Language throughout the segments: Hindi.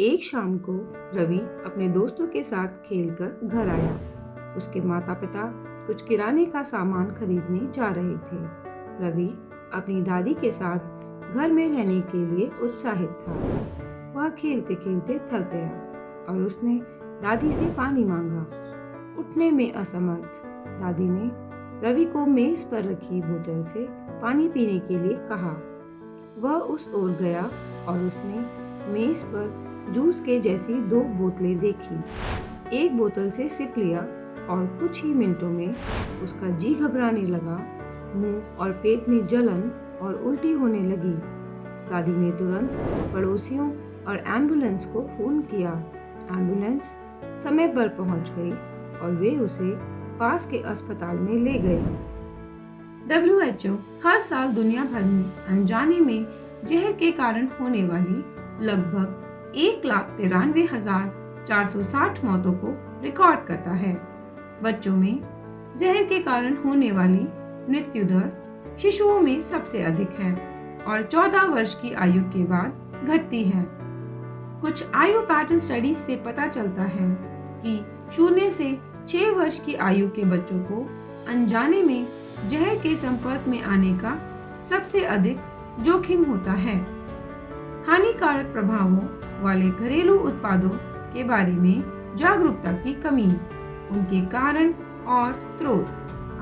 एक शाम को रवि अपने दोस्तों के साथ खेलकर घर आया। उसके माता पिता कुछ किराने का सामान खरीदने जा रहे थे। रवि अपनी दादी के साथ घर में रहने के लिए उत्साहित था। वह खेलते खेलते थक गया और उसने दादी से पानी मांगा। उठने में असमर्थ दादी ने रवि को मेज पर रखी बोतल से पानी पीने के लिए कहा। वह उस ओर गया और उसने मेज पर जूस के जैसी 2 बोतलें देखी। एक बोतल से सिप लिया और कुछ ही मिनटों में उसका जी घबराने लगा। मुंह और पेट में जलन और उल्टी होने लगी। दादी ने तुरंत पड़ोसियों और एम्बुलेंस को फोन किया। एम्बुलेंस समय पर पहुंच गई और वे उसे पास के अस्पताल में ले गए। WHO हर साल दुनिया भर में अनजाने में जहर के कारण होने वाली लगभग 1,93,460 मौतों को रिकॉर्ड करता है। बच्चों में जहर के कारण होने वाली मृत्यु दर शिशुओं में सबसे अधिक है और 14 वर्ष की आयु के बाद घटती है। कुछ आयु पैटर्न स्टडी से पता चलता है कि 0 से 6 वर्ष की आयु के बच्चों को अनजाने में जहर के संपर्क में आने का सबसे अधिक जोखिम होता है। हानिकारक प्रभावों वाले घरेलू उत्पादों के बारे में जागरूकता की कमी, उनके कारण और स्रोत।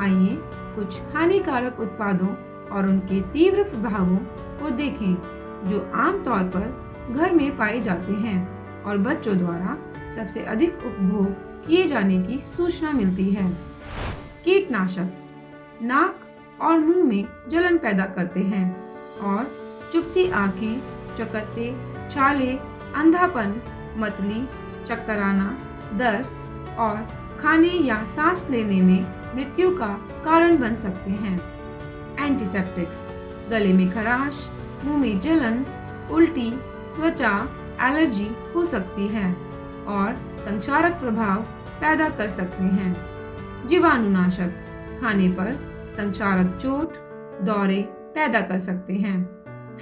आइए कुछ हानिकारक उत्पादों और उनके तीव्र प्रभावों को देखें जो आमतौर पर घर में पाए जाते हैं और बच्चों द्वारा सबसे अधिक उपभोग किए जाने की सूचना मिलती है। कीटनाशक नाक और मुंह में जलन पैदा करते हैं और चुभती आंखें, चकत्ते, छाले, अंधापन, मतली, चक्कर आना, दस्त और खाने या सांस लेने में मृत्यु का कारण बन सकते हैं। एंटीसेप्टिक्स गले में खराश, मुंह में जलन, उल्टी, त्वचा एलर्जी हो सकती है और संक्षारक प्रभाव पैदा कर सकते हैं। जीवाणुनाशक खाने पर संक्षारक चोट, दौरे पैदा कर सकते हैं।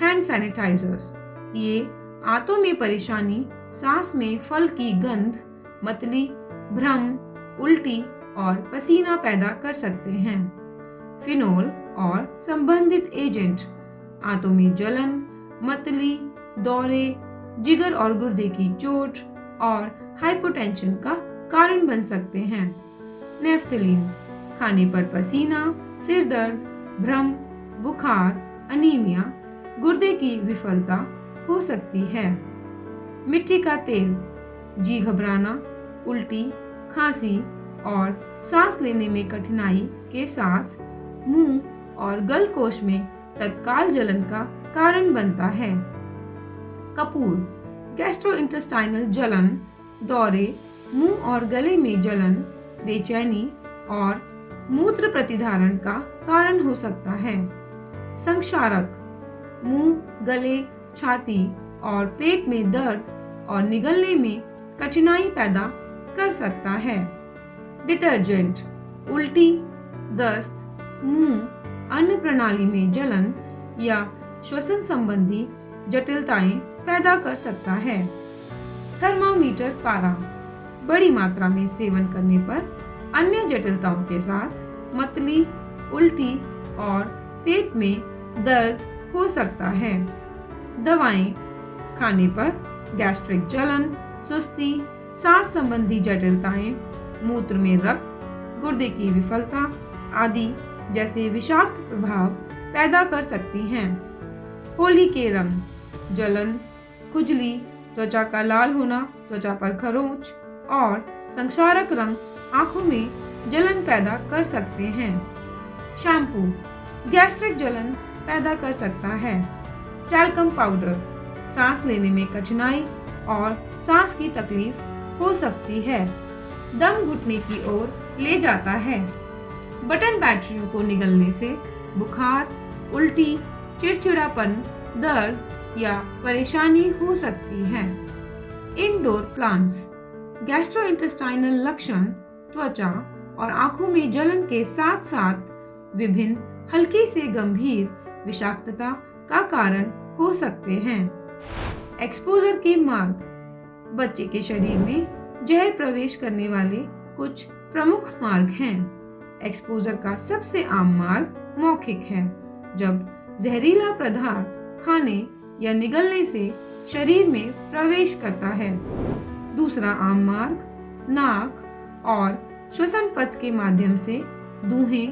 हैंड सैनिटाइजर्स ये आंतों में परेशानी, सांस में फल की गंध, मतली, भ्रम, उल्टी और पसीना पैदा कर सकते हैं। फिनोल और संबंधित एजेंट आंतों में जलन, मतली, दौरे, जिगर और गुर्दे की चोट और हाइपोटेंशन का कारण बन सकते हैं। नेफ्थलीन खाने पर पसीना, सिर दर्द, भ्रम, बुखार, अनीमिया, गुर्दे की विफलता हो सकती है। मिट्टी का तेल जी घबराना, उल्टी, खांसी और सांस लेने में कठिनाई के साथ मुंह और गलकोश में तत्काल जलन का कारण बनता है। कपूर गैस्ट्रोइंटेस्टाइनल जलन, दौरे, मुंह और गले में जलन, बेचैनी और मूत्र प्रतिधारण का कारण हो सकता है। संक्षारक मुंह, गले, छाती और पेट में दर्द और निगलने में कठिनाई पैदा कर सकता है। डिटर्जेंट उल्टी, दस्त, मुंह, अन्न प्रणाली में जलन या श्वसन संबंधी जटिलताएं पैदा कर सकता है। थर्मामीटर पारा बड़ी मात्रा में सेवन करने पर अन्य जटिलताओं के साथ मतली, उल्टी और पेट में दर्द हो सकता है। दवाएं खाने पर गैस्ट्रिक जलन, सुस्ती, सांस संबंधी जटिलताएं, मूत्र में रक्त, गुर्दे की विफलता आदि जैसे विषाक्त प्रभाव पैदा कर सकती हैं। होली के रंग जलन, खुजली, त्वचा का लाल होना, त्वचा पर खरोंच और संक्षारक रंग आंखों में जलन पैदा कर सकते हैं। शैम्पू गैस्ट्रिक जलन पैदा कर सकता है। टैल्कम पाउडर सांस लेने में कठिनाई और सांस की तकलीफ हो सकती है। दम घुटने की ओर ले जाता है। बटन बैटरियों को निगलने से बुखार, उल्टी, चिड़चिड़ापन, दर्द या परेशानी हो सकती है। इंडोर प्लांट्स गैस्ट्रोइंटेस्टाइनल लक्षण त्वचा और आंखों में जलन के साथ साथ विभिन्न हल्की से गंभीर विषाक्तता का कारण हो सकते हैं। एक्सपोजर के मार्ग बच्चे के शरीर में जहर प्रवेश करने वाले कुछ प्रमुख मार्ग हैं। एक्सपोजर का सबसे आम मार्ग मौखिक है, जब जहरीला पदार्थ खाने या निगलने से शरीर में प्रवेश करता है। दूसरा आम मार्ग नाक और श्वसन पथ के माध्यम से धुएं,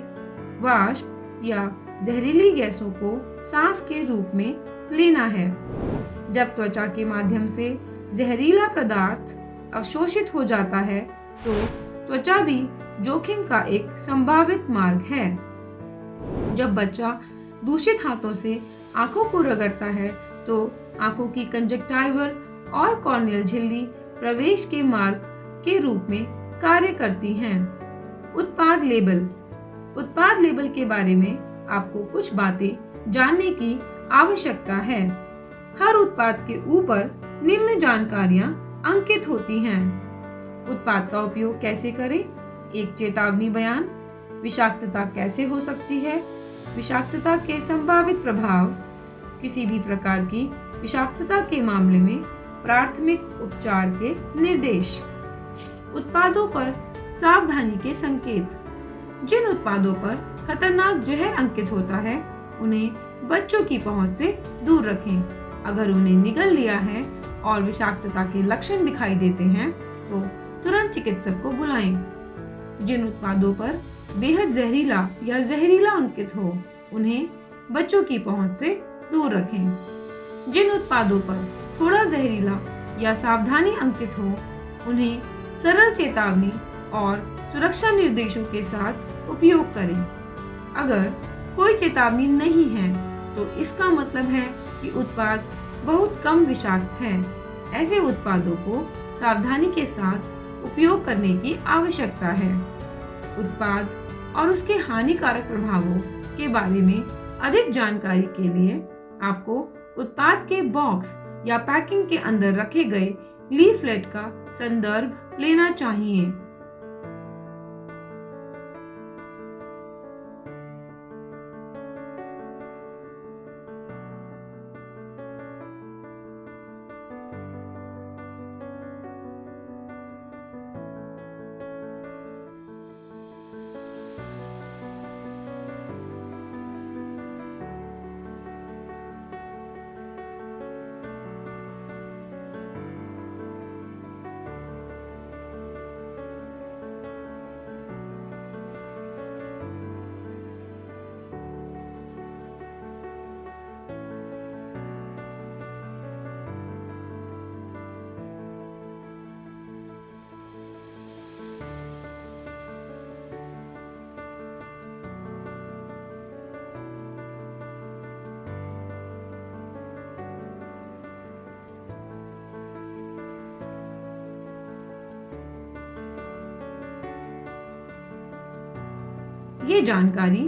वाष्प या जहरीली गैसों को सांस के रूप में लेना है। जब त्वचा के माध्यम से जहरीला पदार्थ अवशोषित हो जाता है तो त्वचा भी जोखिम का एक संभावित मार्ग है। जब बच्चा दूषित हाथों से आंखों को रगड़ता है तो आंखों की कंजक्टाइवल और कॉर्नियल झिल्ली प्रवेश के मार्ग के रूप में कार्य करती हैं। उत्पाद लेबल के बारे में आपको कुछ बातें जानने की आवश्यकता है। हर उत्पाद के ऊपर निम्न जानकारियां अंकित होती हैं। उत्पाद का उपयोग कैसे करें? एक चेतावनी बयान। विषाक्तता कैसे हो सकती है? विषाक्तता के संभावित प्रभाव। किसी भी प्रकार की विषाक्तता के मामले में प्राथमिक उपचार के निर्देश। उत्पादों पर सावधानी के संकेत। जिन उत्पादों पर खतरनाक जहर अंकित होता है उन्हें बच्चों की पहुंच से दूर रखें। अगर उन्हें निगल लिया है और विषाक्तता के लक्षण दिखाई देते हैं तो तुरंत चिकित्सक को बुलाएं। जिन उत्पादों पर बेहद जहरीला या जहरीला अंकित हो उन्हें बच्चों की पहुंच से दूर रखें। जिन उत्पादों पर थोड़ा जहरीला या सावधानी अंकित हो उन्हें सरल चेतावनी और सुरक्षा निर्देशों के साथ उपयोग करें। अगर कोई चेतावनी नहीं है तो इसका मतलब है कि उत्पाद बहुत कम विषाक्त है। ऐसे उत्पादों को सावधानी के साथ उपयोग करने की आवश्यकता है। उत्पाद और उसके हानिकारक प्रभावों के बारे में अधिक जानकारी के लिए आपको उत्पाद के बॉक्स या पैकिंग के अंदर रखे गए लीफलेट का संदर्भ लेना चाहिए। ये जानकारी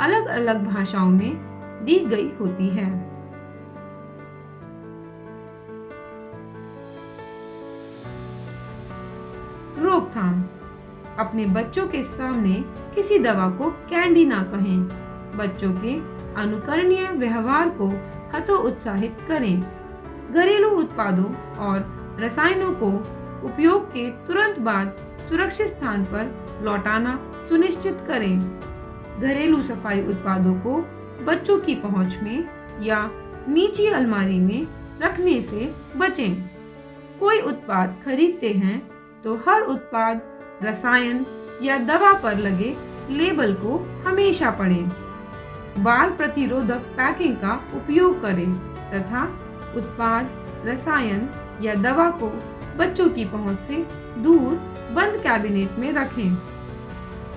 अलग अलग भाषाओं में दी गई होती है। रोकथाम। अपने बच्चों के सामने किसी दवा को कैंडी ना कहें। बच्चों के अनुकरणीय व्यवहार को हतोत्साहित करें। घरेलू उत्पादों और रसायनों को उपयोग के तुरंत बाद सुरक्षित स्थान पर लौटाना सुनिश्चित करें। घरेलू सफाई उत्पादों को बच्चों की पहुंच में या नीची अलमारी में रखने से बचें। कोई उत्पाद खरीदते हैं तो हर उत्पाद, रसायन या दवा पर लगे लेबल को हमेशा पढ़ें। बाल प्रतिरोधक पैकिंग का उपयोग करें तथा उत्पाद, रसायन या दवा को बच्चों की पहुंच से दूर बंद कैबिनेट में रखें।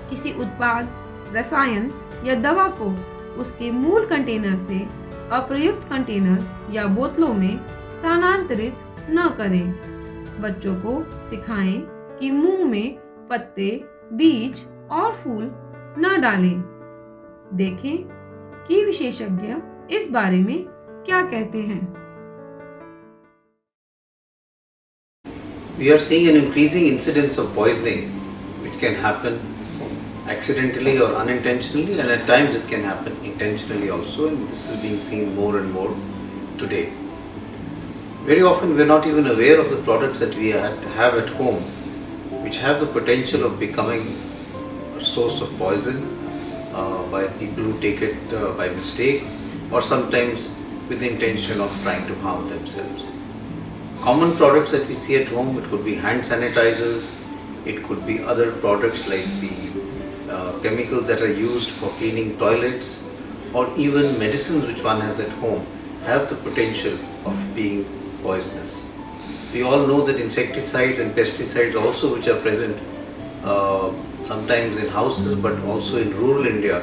किसी उत्पाद, रसायन या दवा को उसके मूल कंटेनर से अप्रयुक्त कंटेनर या बोतलों में स्थानांतरित न करें। बच्चों को सिखाएं कि मुंह में पत्ते, बीज और फूल न डालें। देखें कि विशेषज्ञ इस बारे में क्या कहते हैं। We are seeing an increasing incidence of poisoning, which can happen accidentally or unintentionally, and at times it can happen intentionally also, and this is being seen more and more today. Very often we're not even aware of the products that we have at home, which have the potential of becoming a source of poison by people who take it by mistake, or sometimes with the intention of trying to harm themselves. Common products that we see at home, it could be hand sanitizers, it could be other products like the chemicals that are used for cleaning toilets, or even medicines which one has at home, have the potential of being poisonous. We all know that insecticides and pesticides also, which are present sometimes in houses but also in rural India,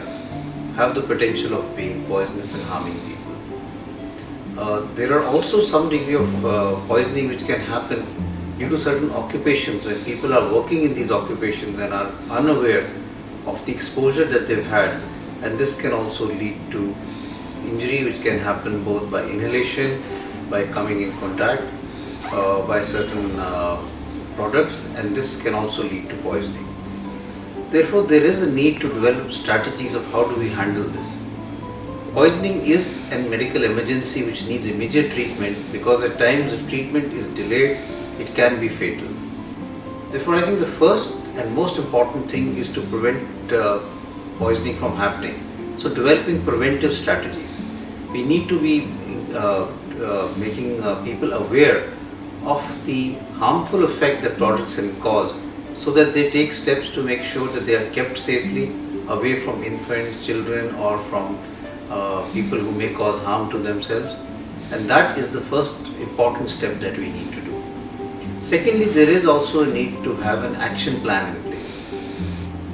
have the potential of being poisonous and harming people. There are also some degree of poisoning which can happen due to certain occupations, when people are working in these occupations and are unaware of the exposure that they've had, and this can also lead to injury which can happen both by inhalation, by coming in contact by certain products, and this can also lead to poisoning. Therefore, there is a need to develop strategies of how do we handle this. Poisoning is a medical emergency which needs immediate treatment, because at times if treatment is delayed, it can be fatal. Therefore, I think the first and most important thing is to prevent poisoning from happening. So, developing preventive strategies. We need to be making people aware of the harmful effect that products can cause, so that they take steps to make sure that they are kept safely away from infants, children, or from people who may cause harm to themselves. And that is the first important step that we need to do. Secondly, there is also a need to have an action plan in place.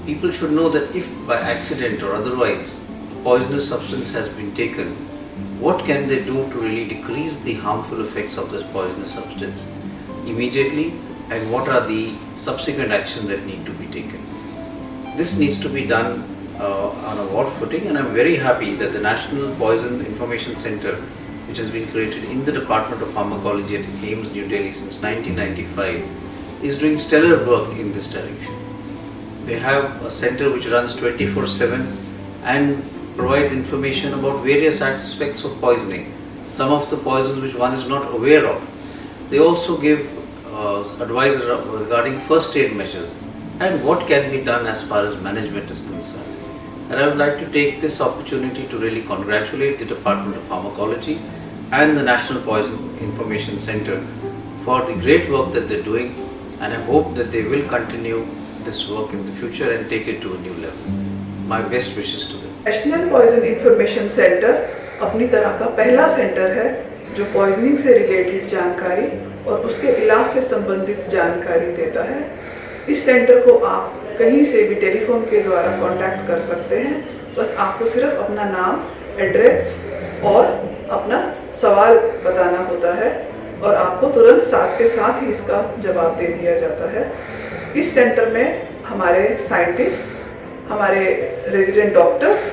People should know that if by accident or otherwise a poisonous substance has been taken, what can they do to really decrease the harmful effects of this poisonous substance immediately, and what are the subsequent actions that need to be taken. This needs to be done on a war footing, and I'm very happy that the National Poison Information Center, which has been created in the Department of Pharmacology at AIIMS, New Delhi since 1995, is doing stellar work in this direction. They have a center which runs 24/7 and provides information about various aspects of poisoning, some of the poisons which one is not aware of. They also give advice regarding first aid measures and what can be done as far as management is concerned. And I would like to take this opportunity to really congratulate the Department of Pharmacology and the National Poison Information Center for the great work that they're doing, and I hope that they will continue this work in the future and take it to a new level. My best wishes to them. National poison information centre अपनी तरह का पहला सेंटर है जो पॉइजनिंग से रिलेटेड जानकारी और उसके इलाज से संबंधित जानकारी देता है। इस सेंटर को आप कहीं से भी टेलीफोन के द्वारा कांटेक्ट कर सकते हैं। बस आपको सिर्फ अपना नाम, एड्रेस और अपना सवाल बताना होता है और आपको तुरंत साथ के साथ ही इसका जवाब दे दिया जाता है। इस सेंटर में हमारे साइंटिस्ट, हमारे रेजिडेंट डॉक्टर्स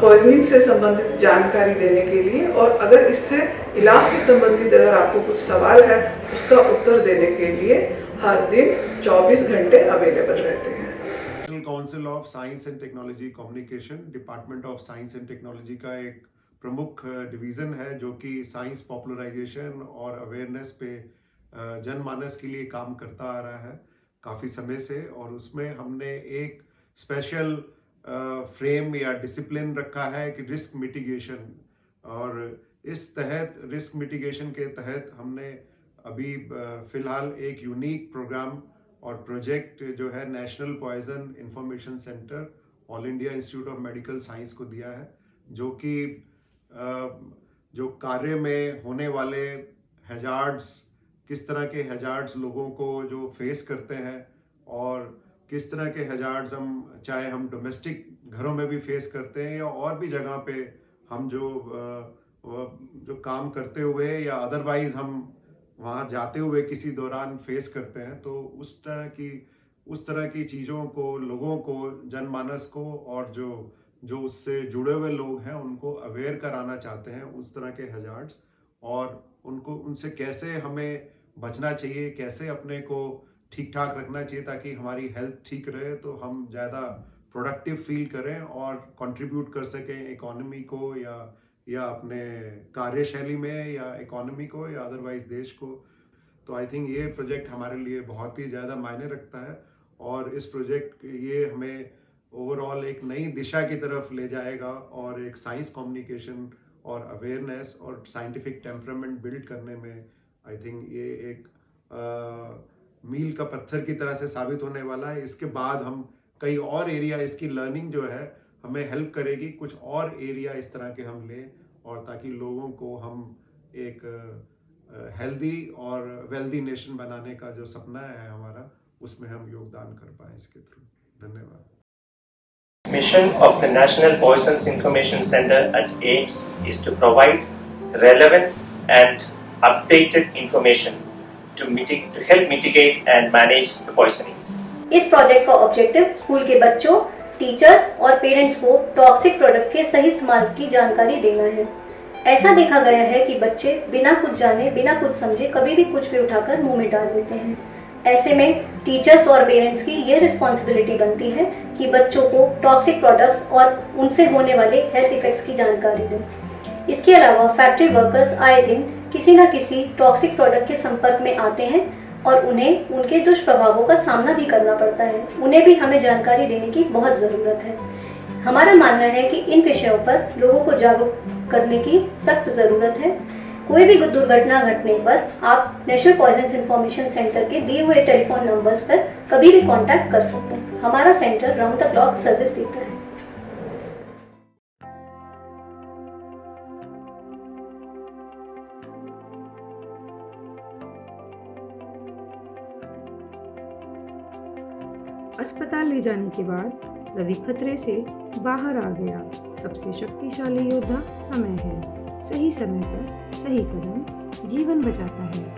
पॉइजनिंग से संबंधित जानकारी देने के लिए, और अगर इससे इलाज से संबंधित अगर आपको कुछ सवाल है उसका उत्तर देने के लिए हर दिन 24 घंटे अवेलेबल रहते हैं। National council of science and technology communication department of science and technology का एक प्रमुख डिवीज़न है जो कि साइंस पॉपुलराइजेशन और अवेयरनेस पे जनमानस के लिए काम करता आ रहा है काफ़ी समय से। और उसमें हमने एक स्पेशल फ्रेम या डिसिप्लिन रखा है कि रिस्क मिटिगेशन, और इस तहत रिस्क मिटिगेशन के तहत हमने अभी फ़िलहाल एक यूनिक प्रोग्राम और प्रोजेक्ट जो है national poison information centre all India institute of medical science को दिया है, जो कि जो कार्य में होने वाले हैजार्ड्स, किस तरह के हैजार्ड्स लोगों को जो फेस करते हैं और किस तरह के हैजार्ड्स चाहे हम डोमेस्टिक घरों में भी फेस करते हैं या और भी जगह पे हम जो काम करते हुए या अदरवाइज हम वहाँ जाते हुए किसी दौरान फेस करते हैं, तो उस तरह की चीज़ों को, लोगों को, जनमानस को और जो उससे जुड़े हुए लोग हैं उनको अवेयर कराना चाहते हैं उस तरह के हैजार्ड्स, और उनसे कैसे हमें बचना चाहिए, कैसे अपने को ठीक ठाक रखना चाहिए ताकि हमारी हेल्थ ठीक रहे, तो हम ज़्यादा प्रोडक्टिव फील करें और कंट्रीब्यूट कर सकें इकोनॉमी को या या अपने कार्यशैली में या इकोनॉमी को या अदरवाइज देश को। तो आई थिंक ये प्रोजेक्ट हमारे लिए बहुत ही ज़्यादा मायने रखता है और इस प्रोजेक्ट ये हमें ओवरऑल एक नई दिशा की तरफ ले जाएगा और एक साइंस कम्युनिकेशन और अवेयरनेस और साइंटिफिक टेम्परामेंट बिल्ड करने में आई थिंक ये एक मील का पत्थर की तरह से साबित होने वाला है। इसके बाद हम कई और एरिया, इसकी लर्निंग जो है हमें हेल्प करेगी, कुछ और एरिया इस तरह के हम लें और ताकि लोगों को हम एक हेल्दी और वेल्दी नेशन बनाने का जो सपना है हमारा, उसमें हम योगदान कर पाए इसके थ्रू। धन्यवाद। Mission of the National Poisons Information Center at AIIMS is to provide relevant and updated information to help mitigate and manage the poisonings. इस प्रोजेक्ट का ऑब्जेक्टिव स्कूल के बच्चों, टीचर्स और पेरेंट्स को टॉक्सिक प्रोडक्ट के सही इस्तेमाल की जानकारी देना है। ऐसा देखा गया है कि बच्चे बिना कुछ जाने, बिना कुछ समझे कभी भी कुछ भी उठाकर मुंह में डाल देते हैं। ऐसे में टीचर्स और पेरेंट्स की यह रिस्पॉन्सिबिलिटी बनती है कि बच्चों को टॉक्सिक प्रोडक्ट्स और उनसे होने वाले हेल्थ इफेक्ट्स की जानकारी दें। इसके अलावा फैक्ट्री वर्कर्स आए दिन किसी न किसी टॉक्सिक प्रोडक्ट के संपर्क में आते हैं और उन्हें उनके दुष्प्रभावों का सामना भी करना पड़ता है। उन्हें भी हमें जानकारी देने की बहुत ज़रूरत है। हमारा मानना है कि इन विषयों पर लोगों को जागरूक करने की सख्त ज़रूरत है। कोई भी दुर्घटना घटने पर आप नेशनल पॉइजन्स इंफॉर्मेशन सेंटर के दिए हुए टेलीफोन नंबर्स पर कभी भी कांटेक्ट कर सकते हैं। हमारा centre round the clock service देता है। अस्पताल ले जाने के बाद रवि खतरे से बाहर आ गया। सबसे शक्तिशाली योद्धा समय है। सही समय पर सही कदम जीवन बचाता है।